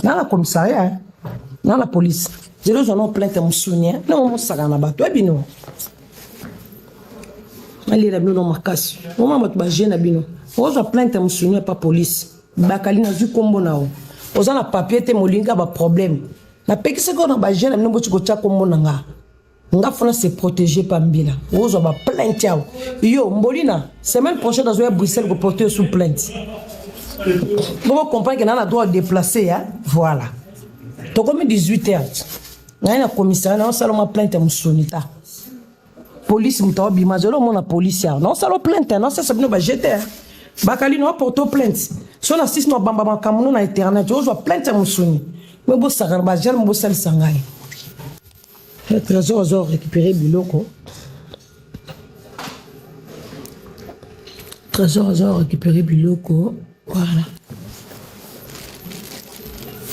Dans la commissariat, dans la police. Je leur ai plainte à mon souvenir. Non, mon sagan là-bas. Toi, bino. Allez, la bino, ma casse. Comment tu vas gêner, bino? On a plainte à mon souvenir, pas police. Bakali n'a vu comme bon. On a papier, t'es molinga, pas problème. La pékin, c'est qu'on a gêné, nous, tu vas comme bon. Nga fona se protéger par Mbila. On a plainte. Yo, Mbolina, semaine prochaine, dans un Bruxelles, vous portez sous plainte. Vous comprenez qu'on a le droit de déplacer, hein? Voilà. Donc, comme 18h, on a un commissariat, on a seulement plainte à Moussonita. Police, on a la police, on a plainte, on a ça, on a jeté. Bakali, on a porté plainte. Si on assiste, on a bambam, on a internet, on a plainte à Moussoni. Mais bon, ça va pas, on va s'engager. Le trésor récupéré Biloko. Trésor récupéré Biloko. Voilà.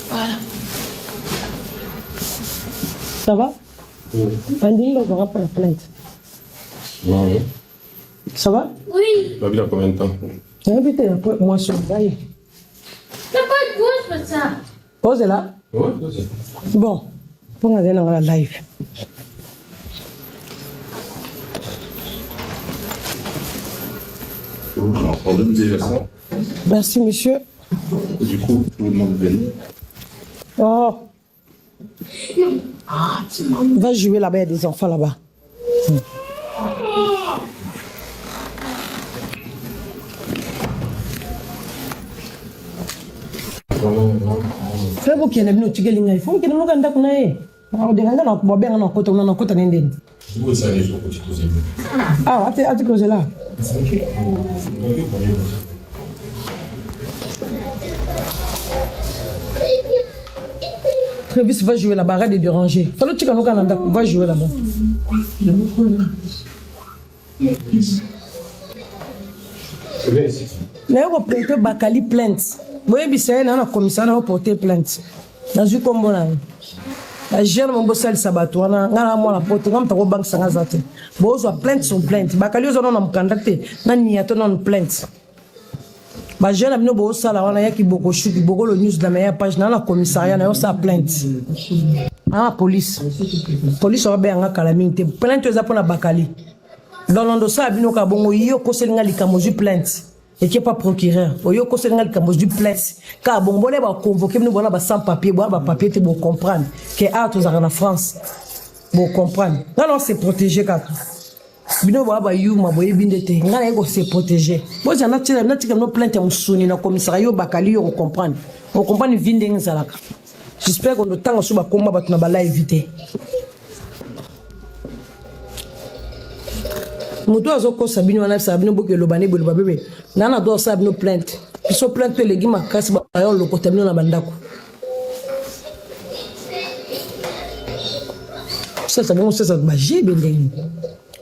Voilà. Ça va? Oui. Pandine, on n'aura pas la plainte. Oui. Ça va? Oui. Tu as vu dans combien de temps? J'ai invité un peu, moi, sur le bail. T'as pas de pause pour ça? Pose là? Oui, pose. Bon, pour aller dans la live. Merci, monsieur. Du coup, tout le monde vient. Oh. Va jouer là-bas, il y a des enfants là-bas. Fais-vous qu'il y ait une petite ligne. Il faut qu'il y ait une petite ligne. On dirait que nous avons bien un côté, on a un côté d'Inde. Ah, tu causes là. Prévis va jouer là-bas, arrête de déranger. Fais le chicken au Canada, va jouer là-bas. Mais on va porter Bakali plainte. Vous voyez, c'est un commissaire, on va porter plainte. Dans une combo là. La gère mon boss elle sabato na ngala mo la porte ngam ta ko bank sanga zate. Bo zo plainte son plainte. Bakali zo na mkandate na niato na plainte. Ba gère na bo sala wana yaki boko shuki boko le news de la meilleure page na la commissariat na sa plainte. Ah police. Police va bien nga calamité. Plainte za pona Bakali. Dans l'endossé abino ka bongo yo ko selinga likamoju plainte. Et qui n'est pas procureur. Oyo ko selinga likamoju du plainte. Ka bongo le ba convoquer nous voilà ba sans papier, ba papier te bon comprendre que a tous en France. Bon comprendre. Non c'est protégé kaka. Bino ba yu ma boye bindete. Ngana ego c'est protégé. Bo za na tika no plainte musuni na commissariat yo Bakali yo comprendre. On comprendre vinde ngzalaka. J'espère qu'on temps sur ba combat ba tuna ba la éviter. Moto azoko sabino wana sabino boke lobane bolo babebe nana do sabino plainte biso plainte les gima kasi ba yo lokotamino na bandako ça bon ça magie bendeng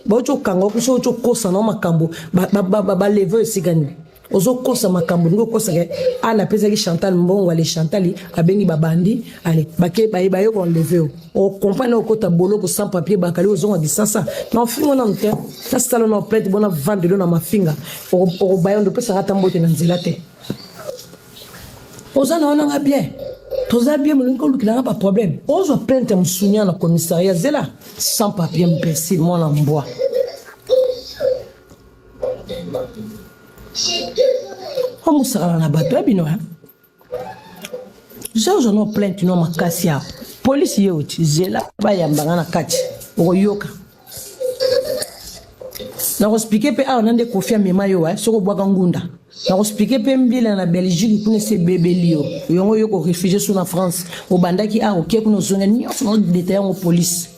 ba ocho kango ko so ocho kosa na makambo ba lever sigani ozo kosa makambo ngo kosa ke ana pesa ki Chantal mbongo ale Chantali abengi babandi ale bake ba yo kon lever o compagnie ko ta bolo ko sans papier Bakali ozo di sasa na fingo na mte na sala na plate bona vendre na mafinga o bayo ndo pesa rata mbote na nzela te oza na ona bien toza bien mo ko lukila pas problème ozo plainte msunya na commissariat zela sans papier imbécile mon amboa. Comment ça va la bateau bino hein? Je n'ai plainte non ma kassia. Police yoti zela ba yambanga na kati. Oyoka. Na expliquer pe a onande kofia mema yo wa soko bwa ngunda. Na expliquer pe mbila na Belgique kuna se bébé lio. Yongo yoko réfugié sur la France. O bandaki a oké kuna zonga ni on détail en police.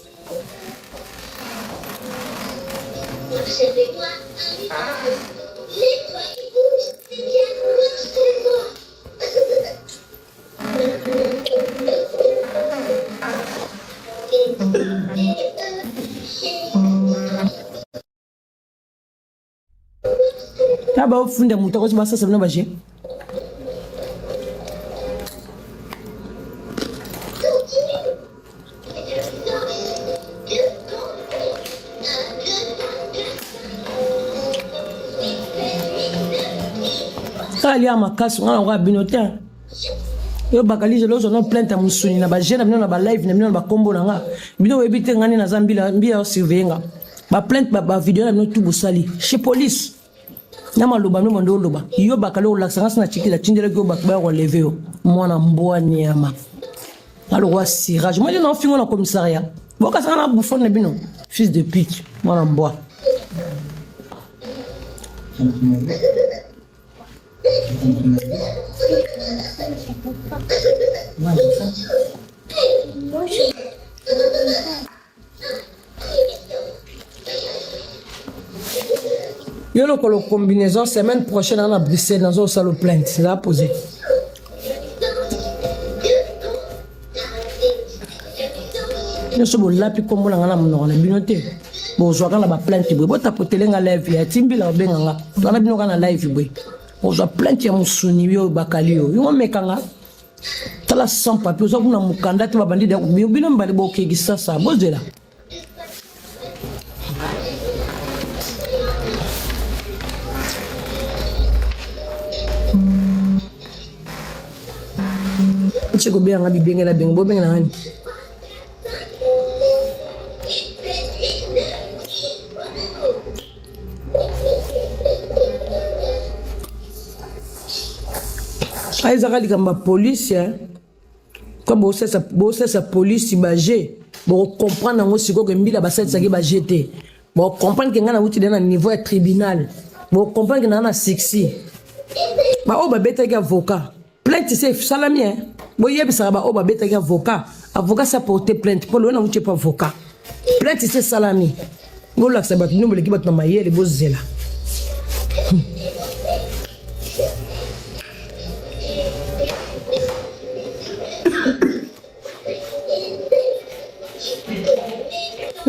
Ah bah au fond de mon temps, ça c'est bien bagé. Quand il y a ma casse, on a binoté. Yo bakali je lozo no plainte à musuni na ba jeune na ba live na ba combo na nga. Bino ebite ngani na zambila mbia surveiller. Ba plainte ba vidéo na no tout bosali chez police. Na maloba no mondo loba. Yo bakali o laksanga na chikila tindele go bakba ko lever yo. Mwana mboa nyama. Alors roi sirage. Moi je n'en fingo na commissariat. Boka ça na bouffon na bino. Fils de pute. Mwana mboa. Yo le combinaison semaine prochaine à Bruxelles dans un salon plainte, c'est là posé. Yo so bo lapi kombo na ngana mnona binote. Bo zo kana ba plainte bo bo tapotelenga live ya timbila benganga. Tona bino kana live bo. Bo zo plainte ya musuni yo bakali yo. Yo mekanga. Tala sans papier zo kuna mukanda te babandi de bino mbali bo kegisa sa bozela. Chego bien nga bibengela bengo bo bengela ngani. Aizaka likamba police comme bosse sa police bagé bon comprendre ngo siko ke mbila basetsa ke bagete bon comprendre que ngana uti na niveau ya tribunal bon comprendre que na sexy ba o ba beta ke avocat plainte c'est salami bo yebisa ba o ba beta ke avocat ça porter plainte pour le na uti pas avocat plainte c'est salami ngo la sabat nous le ki bat na mayele bozela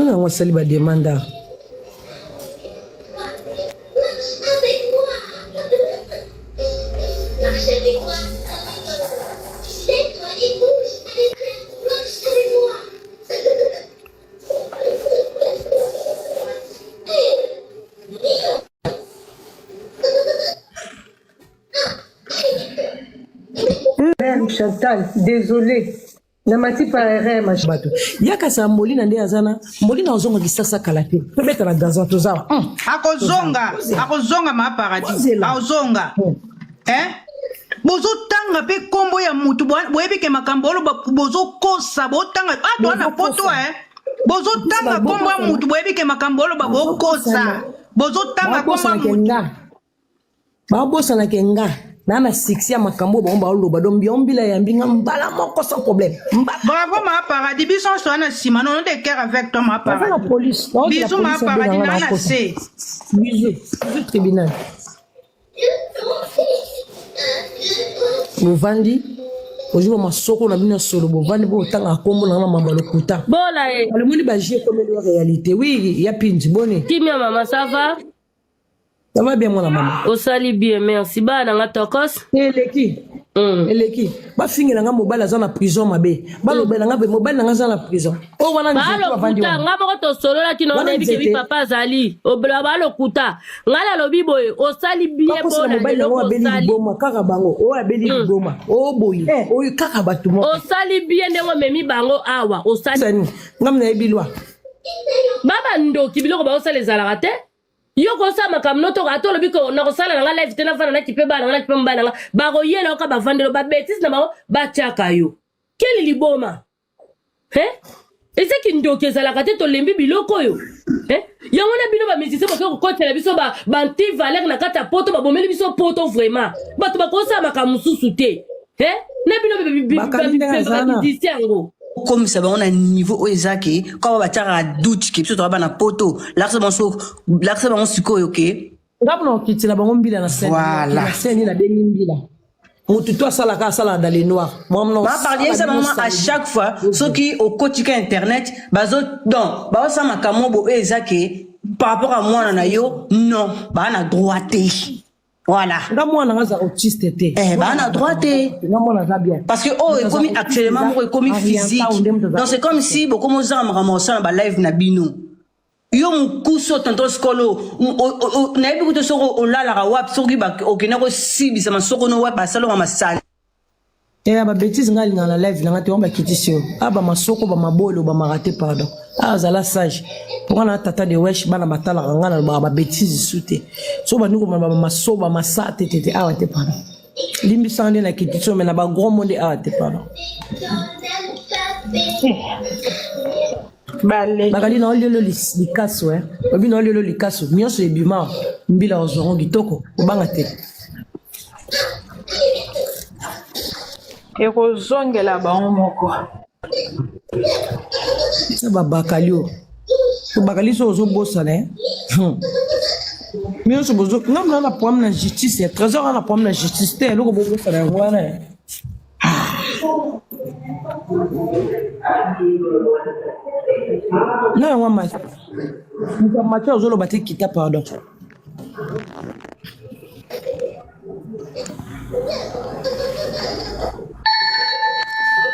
on va saluer des mandats. Chantal, désolé. Namati parere machbato. Yaka sa molina nde azana, molina ozonga kisasa kalate. Pebeta na gazon tozawa. Akozonga ma paradis. Akozonga. Bozo tanga pe kombo ya mutu boyebi ke makambo lo bozo kosa bo tanga ato na poto bozo tanga kombo ya mutu boyebi ke makambo lo bo kosa. Bozo tanga kombo ya mutu. Ba bosa na kenga. Nana sexy ya makambo bomba oloba donc biombila ya mbinga mbala moko sans problème. Bravo ma paradis bison so na sima non de cœur avec toi ma paradis. La police. Bisous ma paradis na C. Bisous tribunal. Bovandi ojuba masoko na bino solo bovandi bo tanga kombo na mama lokuta. Bola le monde ba jie comme la réalité. Oui, il y a pinji bonne. Kimia maman ça va? Ça va bien, mon maman. Au sali bien, merci. Bah, dans la tokos. Eleki. Eleki. Ba fingi na nga mobile aza na prison mabe. Ba lobe na nga be mobile na nga aza na prison. O wana nzete bavandi wana. Nga bako to solo la kino na bike bi papa zali. Obla ba lokuta. Nga la lobi boye. O sali bien bona. Mobile na nga beli boma kaka bango. O abeli boma. O boye. O kaka batu mo. O sali bien ne ngo memi bango awa. O sali. Sani. Ngam na ebilwa. Baba ndo kibiloko ba o sali zalarate. Yo kosa makamnoto gato lo biko na kosala na live tena fana na kipe bana na kipe mbana nga ba go yela ka ba vandelo ba betis na ba ba chaka yo keli liboma ese kindo kezala kate to lembi biloko yo yango na bino ba musicien bako ko tela biso ba banti valer na kata poto ba bomeli biso poto vraiment bato ba kosa makamususu te na bino bisiango comme ça on a niveau oezaki quand va tara doute qui surtout ba na poto l'axe bon suko yoke ngabno kitila bango mbila na scène voilà scène na bengi mbila mutu to sala dans les noirs moi parler ça maman à chaque fois ceux qui au quotidien internet bazo donc ba ça makamo bo ezaki par rapport à moi na yo non ba na droité. Voilà. Parce que oh est comme actuellement est comme physique. Donc c'est comme si beaucoup de gens ramassent un live na bino. Yo mukuso tanto skolo na ebi kuto soko olala ka wap soki ba okena ko sibi sama soko no wap basalo mama sali. Eh ba bêtise ngali na live na ngati on ba kitisi ah ba masoko ba mabolo ba marate pardon ah zala sage pour na tata de wesh bana batala ngana ba bêtise souté so ba nuko ba masoba masate tete ah te pardon limbi sande na kitisi mais na ba gros monde ah te pardon Bale. bakali na olelo likaso babi na olelo likaso nyonso ebima mbila ozongo kitoko obanga te ekozongela bango moko sa babakali o bakali so ozobosana nyonso bozo ngamna na problème na justice trésor na problème na justice te eloko bobosana yango wana na yango mati ozoloba te kita pardon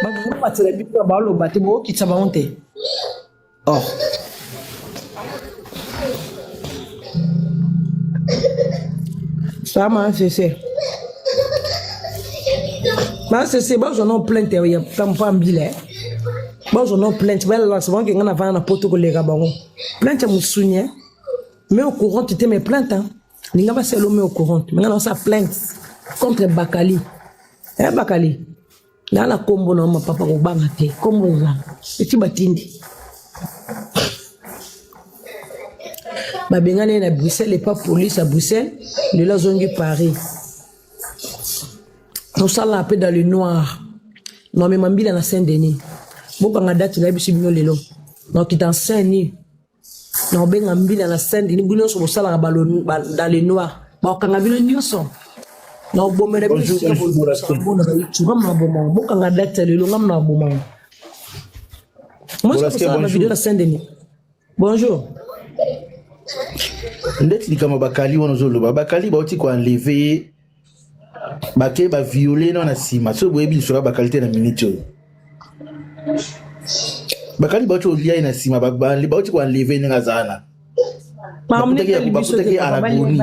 bago batela biso baoloba te bookitisa bango te or sama sese basese bazona plainte ya pampa mbila bazona plainte balance bango ke ngana vana na poto koleka bango plainte musunya mais au courant tu mais plainte ninga ba selo mais au courant mais ngana sa plainte contre Bakali Bakali na la kombo na papa ko banga te kombo za eti batindi babengane na Bruxelles et pas police à Bruxelles le la zongi Paris on sala un peu dans le noir non mais mambila na Saint-Denis bokanga date na biso bino lelo non qui dans Saint-Denis non benga mbila na Saint-Denis bino so sala ba dans le noir ba kanga bino nyonso non bon mais bonjour bokanga date lelo ngamna boma moi je la vidéo na Saint-Denis bonjour ndeti likama bakali wana zoloba bakali bauti ko enlever bake ba violer na sima so boyebi so bakali te na minute bakali bauti olia na sima babali bauti ko enlever nga zana mamne bakutaki anagoni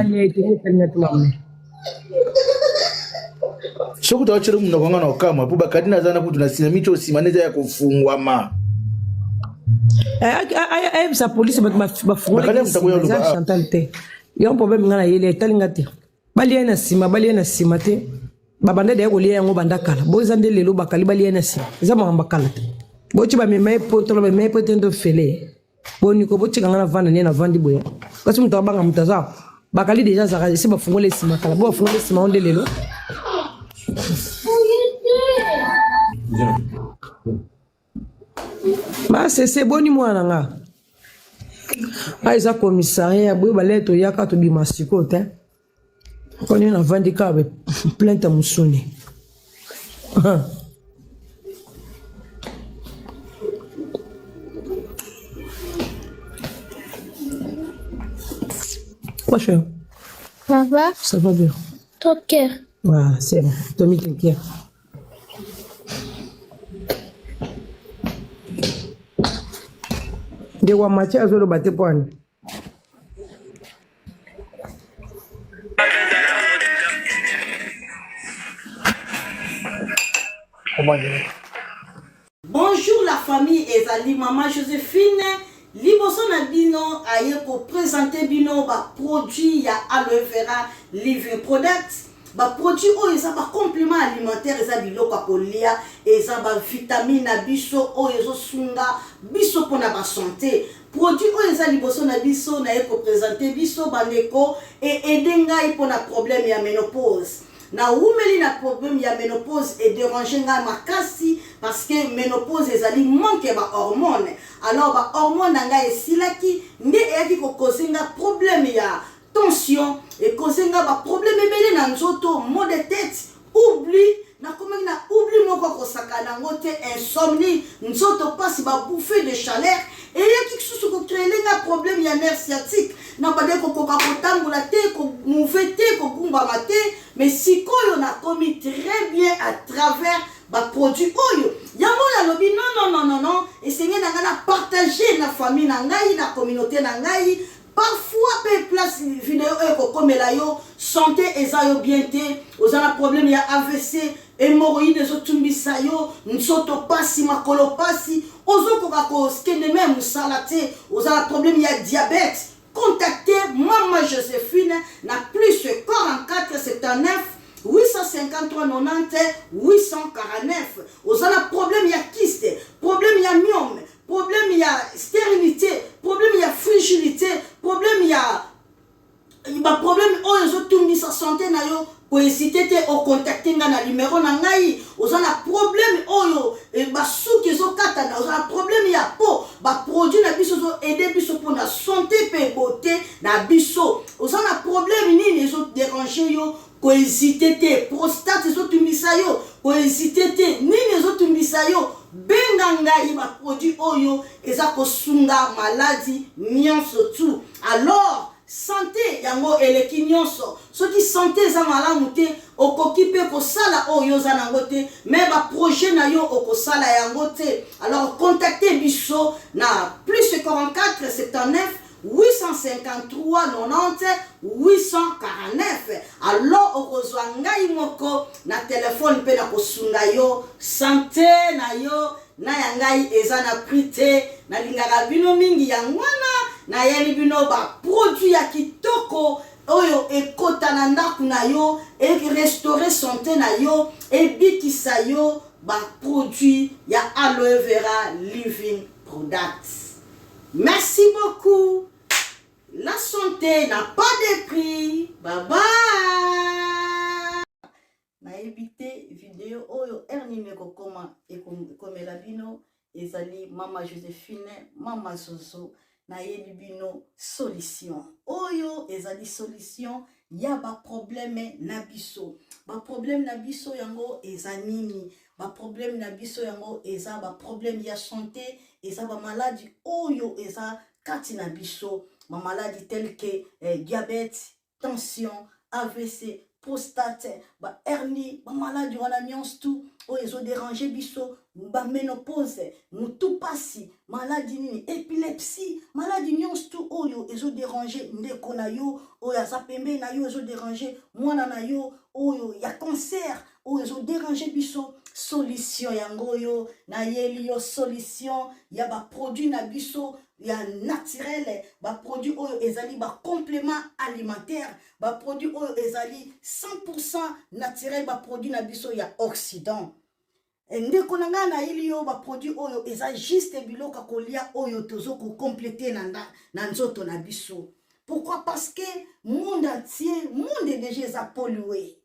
soko tawachira mna kwanga na kama po bakali na zana kutu na sima micho sima neza ya kufungwa ma sa police bafungula Chantal te yo problème ngana yele talinga te balia na sima te babanda de kolia yango bandakala boza ndele lo bakali balia na sima za mamba kala te bochi ba meme poto lo meme poto ndo fele boni ko bochi ngana vanda ne na vandi boya kasi mtu abanga mtaza bakali deja za se bafungula sima kala bo bafungula sima ondele lo c'est boni mwana nga aiza commissariat boye baleto yaka to bimasiko te koni na vandika be plainte musuni quoi cher ça va bien Toker. voilà c'est bon Tommy t'inquiète de wa machi azolo bate pwani Bonjour la famille ezali maman Joséphine liboso na bino aye ko présenter bino ba produit ya aloe vera living product ba produit o eza ba complément alimentaire eza biloko kolia eza ba vitamine na biso o ezo sunga biso pona ba santé produit o eza liboso na biso na ye ko présenter biso bandeko et aider pona problème ya ménopause na umeli na problème ya ménopause et déranger nga makasi parce que ménopause ezali manque ba hormone alors ba hormone nga esilaki nde eyaki ko causer nga problème ya tension et causer nga ba problème ebele na nzoto maux de tête oubli na komaki na oubli moko ko sakana ngote insomnie nzoto pasi ba bouffée de chaleur et yaki kisusu ko créer nga problème ya nerf sciatique na ba de ko kotambola te ko mouver te ko gumba mate mais sikoyo na komi très bien à travers ba produit oyo yango la lobi non et c'est nga na partager na famille na ngai na communauté na ngai parfois pe place vidéo eko comme la yo santé eza yo bien te ozana problème ya AVC hémorroïde ezotumbisa yo nsoto pasi makolo pasi ozokoka koskende me mosala te ozala problème ya diabète contactez Maman Joséphine na plus 44 79 853 90 849 ozala problème ya kyste problème ya myome problème ya stérilité problème ya frigidité problème ya problème oyo ezotumbisa santé na yo kohésite te ocontacte nga na numéro na ngai oza na problème oyo basuki ezokatana oza na problème ya po baproduit na biso ezoaide biso mpona santé mpe beauté na biso oza na problème nini ezoderange yo kohésite te prostate ezotumbisa yo kohésite te nini ezotumbisa yo benga ngai baproduit oyo eza kosunga maladi nyonso tu alors santé yango eleki nyonso soki santé eza malamu te okoki mpe kosala oyo oza nango te mais baprojet na yo okosala yango te alors contacte biso na plus 44 79 853 90 849 alors okozwa ngai moko na telefone mpe na kosunga yo santé na yo na ya ngai eza na prix te nalingaka bino mingi yango wana nayeli bino baproduit ya kitoko oyo ekota na ndako na yo erestaure santé na yo ebikisa yo baproduit ya aloe vera living products. Merci beaucoup. La santé n'a pas de prix. Bye bye. Na évité vidéo oyo ernime kokoma ekomela bino ezali Mama Joséphine Mama Zozo na yeli bino solution oyo ezali solution ya ba problème na biso yango eza nini ba problème na biso yango eza ba problème ya santé eza ba maladie oyo eza kati na biso ma maladie telle que diabète tension AVC prostate ba hernie ba maladie wana nyonso tu oyo ezo déranger biso ba ménopause mutu pasi maladie nini épilepsie maladie nyonso tu oyo ezo déranger ndeko na yo oyo aza pembe na yo ezo déranger mwana na yo oyo ya cancer oyo ezo déranger biso solution yango yo na yeli yo solution ya ba produit na biso ya naturel ba produit oyo ezali ba complément alimentaire ba produit oyo ezali 100% naturel ba produit na biso ya Occident ndeko na nga na ili yo ba produit oyo eza juste biloko kolia oyo tozo ko compléter na nzoto na biso. Pourquoi? Parce que monde entier monde déjà eza pollué.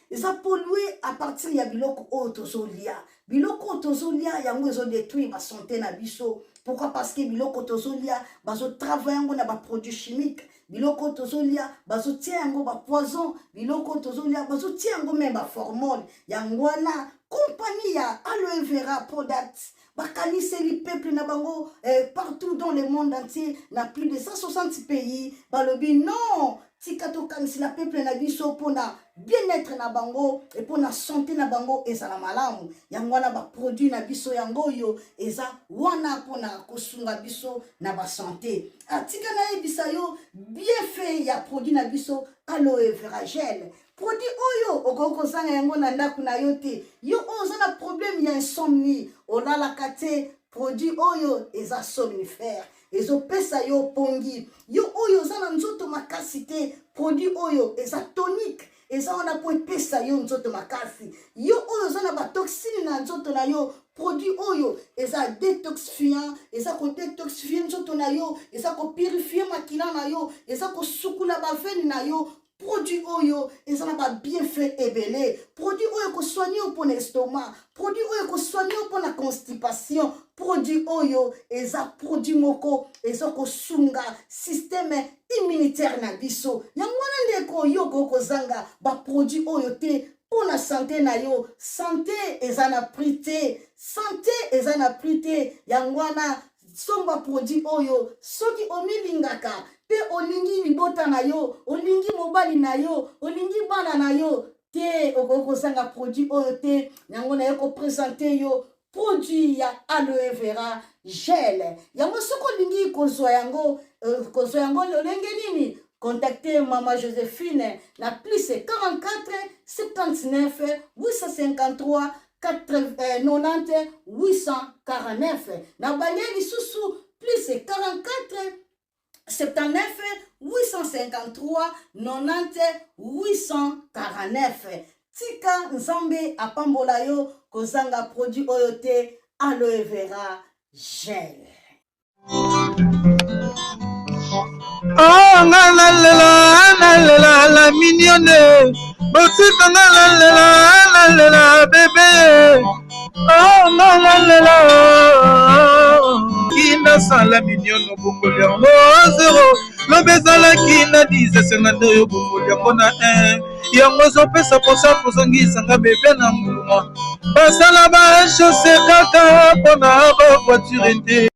Eza pollué à partir ya biloko oyo tozo lia. Biloko tozo lia yango ezo détruire ba santé na biso. Pourquoi? Parce que biloko tozo lia bazo travailler yango na ba produits chimiques. Biloko tozolia bazo tia yango ba poison, biloko tozolia bazo tia yango même ba hormone. Yango wana compagnie ya aloe vera products bakanise li peuple na bango partout dans le monde entier na plus de 160 pays balobi non tikato kanisi la peuple na biso pona bien-être na bango et pona santé na bango ezala malamu yango wana ba produit na biso yango yo eza wana pona kosunga biso na ba santé atika na ebisa yo bien fait ya produit na biso aloe vera gel produit oyo okoko sanga yango na ndaku na yo te yo oza na problème ya insomnie olala kate produit oyo eza somnifère ezopesa yo pongi yo oyo oza na nzoto makasi te produit oyo eza tonique eza wana po epesa yo nzoto makasi yo oyo oza na batoxine na nzoto na yo produit oyo eza détoxifiant eza ko détoxifier nzoto na yo eza ko purifier makila na yo eza ko sukula baveni na yo produit oyo ezana ba bienfait ebele produit oyo ko soigner pour l'estomac produit oyo ko soigner pour la constipation produit oyo eza produit moko eza ko sunga système immunitaire na biso yango ndeko yo ko zanga ba produit oyo te pour la santé na yo santé ezana prité santé ezana prité yango wana somba produit oyo soki omilingaka pe olingi libota na yo olingi mobali na yo olingi bana na yo te okoko sanga produit oyo te yango na yo ko présenter yo produit ya aloe vera gel yango soko olingi kozwa yango lolenge nini contactez Maman Joséphine na plus 44 79 853 90 849 na Balieli Soussou plus 44 79 853 90 849. Tika Nzambe apambola yo kozanga produit oyote aloe vera gel. Oh la la mignonne, botita la bébé. Oh la kina sala mignonne bokolia mo zero. Lo bezala kina 10 senando yo bokolia kona 1. Yango zopesa posa kozongisa nga bébé na mbuma. Basala ba chaussée kaka pona ba voiture.